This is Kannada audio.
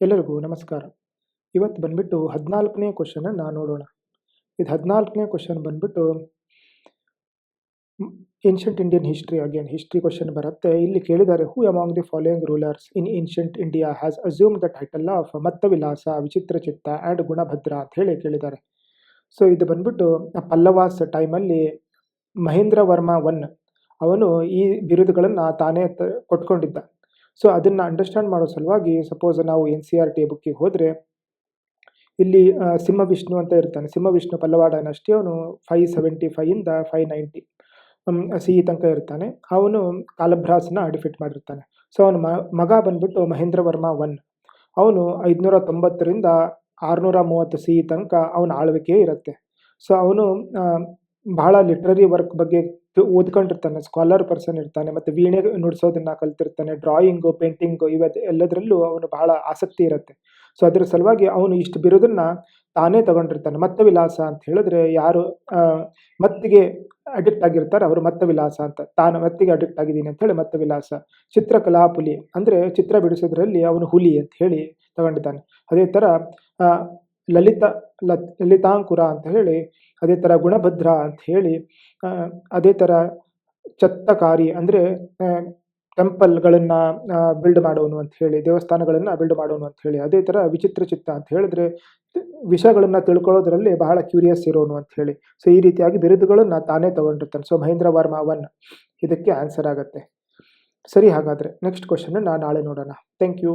ಎಲ್ಲರಿಗೂ ನಮಸ್ಕಾರ. ಇವತ್ತು ಬಂದ್ಬಿಟ್ಟು 14ನೇ ಕ್ವೆಶ್ಚನನ್ನು ನೋಡೋಣ. ಇದು 14ನೇ ಕ್ವೆಶ್ಚನ್ ಬಂದ್ಬಿಟ್ಟು ancient Indian history again history question ಬರುತ್ತೆ. ಇಲ್ಲಿ ಕೇಳಿದ್ದಾರೆ, who among the following rulers in ancient India has assumed the title of Mattavilasa, Vichitrachitta and Gunabhadra ಅಂತ ಹೇಳಿ ಕೇಳಿದ್ದಾರೆ. ಸೊ ಇದು ಬಂದ್ಬಿಟ್ಟು ಪಲ್ಲವಾಸ್ ಟೈಮಲ್ಲಿ ಮಹೇಂದ್ರ ವರ್ಮ ಒನ್ ಅವನು ಈ ಬಿರುದುಗಳನ್ನು ತಾನೇ ಕೊಟ್ಕೊಂಡಿದ್ದ. ಸೊ ಅದನ್ನು ಅಂಡರ್ಸ್ಟ್ಯಾಂಡ್ ಮಾಡೋ ಸಲುವಾಗಿ ಸಪೋಸ್ ನಾವು NCERT ಬುಕ್ಕಿಗೆ ಹೋದರೆ ಇಲ್ಲಿ ಸಿಂಹವಿಷ್ಣು ಅಂತ ಇರ್ತಾನೆ. ಸಿಂಹವಿಷ್ಣು ಪಲ್ಲವ ಡೈನಾಸ್ಟಿ ಅವನು 575ಇಂದ 590 CE ತನಕ ಇರ್ತಾನೆ. ಅವನು ಕಾಲಭ್ರಾಸ್ನ ಡಿಫೀಟ್ ಮಾಡಿರ್ತಾನೆ. ಸೊ ಅವನ ಮಗ ಬಂದ್ಬಿಟ್ಟು ಮಹೇಂದ್ರ ವರ್ಮ ಒನ್, ಅವನು 590ರಿಂದ 630 CE ತನಕ ಅವನ ಆಳ್ವಿಕೆ ಇರುತ್ತೆ. ಸೊ ಅವನು ಬಹಳ ಲಿಟ್ರರಿ ವರ್ಕ್ ಬಗ್ಗೆ ಓದ್ಕೊಂಡಿರ್ತಾನೆ, ಸ್ಕಾಲರ್ ಪರ್ಸನ್ ಇರ್ತಾನೆ, ಮತ್ತು ವೀಣೆ ನುಡಿಸೋದನ್ನ ಕಲ್ತಿರ್ತಾನೆ, ಡ್ರಾಯಿಂಗು, ಪೇಂಟಿಂಗು ಎಲ್ಲದರಲ್ಲೂ ಅವನು ಬಹಳ ಆಸಕ್ತಿ ಇರುತ್ತೆ. ಸೊ ಅದರ ಸಲುವಾಗಿ ಅವನು ಇಷ್ಟು ಬಿರುದನ್ನ ತಾನೇ ತಗೊಂಡಿರ್ತಾನೆ. ಮತ್ತವಿಲಾಸ ಅಂತ ಹೇಳಿದ್ರೆ ಯಾರು ಮತ್ತಿಗೆ ಅಡಿಕ್ಟ್ ಆಗಿರ್ತಾರೆ ಅವರು ಮತ್ತವಿಲಾಸ ಅಂತ, ತಾನು ಮತ್ತಿಗೆ ಅಡಿಕ್ಟ್ ಆಗಿದ್ದೀನಿ ಅಂತ ಹೇಳಿ ಮತ್ತವಿಲಾಸ. ಚಿತ್ರಕಲಾ ಪುಲಿ ಅಂದರೆ ಚಿತ್ರ ಬಿಡಿಸೋದ್ರಲ್ಲಿ ಅವನು ಹುಲಿ ಅಂತ ಹೇಳಿ ತಗೊಂಡಿದ್ದಾನೆ. ಅದೇ ಥರ ಲಲಿತಾಂಕುರ ಅಂತ ಹೇಳಿ, ಅದೇ ಥರ ಗುಣಭದ್ರ ಅಂತ ಹೇಳಿ, ಅದೇ ಥರ ಚತ್ತಕಾರಿ ಅಂದರೆ ಟೆಂಪಲ್ಗಳನ್ನು ಬಿಲ್ಡ್ ಮಾಡೋನು ಅಂತ ಹೇಳಿ, ದೇವಸ್ಥಾನಗಳನ್ನು ಬಿಲ್ಡ್ ಮಾಡೋನು ಅಂತ ಹೇಳಿ, ಅದೇ ಥರ ವಿಚಿತ್ರಚಿತ್ತ ಅಂತ ಹೇಳಿದ್ರೆ ವಿಷಯಗಳನ್ನು ತಿಳ್ಕೊಳ್ಳೋದ್ರಲ್ಲಿ ಬಹಳ ಕ್ಯೂರಿಯಸ್ ಇರೋನು ಅಂತ ಹೇಳಿ. ಸೊ ಈ ರೀತಿಯಾಗಿ ಬಿರುದುಗಳನ್ನು ತಾನೇ ತಗೊಂಡಿರ್ತಾನೆ. ಸೊ ಮಹೇಂದ್ರ ವರ್ಮ ಒನ್ ಇದಕ್ಕೆ ಆನ್ಸರ್ ಆಗುತ್ತೆ. ಸರಿ, ಹಾಗಾದರೆ ನೆಕ್ಸ್ಟ್ ಕ್ವೆಶ್ಚನ್ ನಾಳೆ ನೋಡೋಣ. Thank you.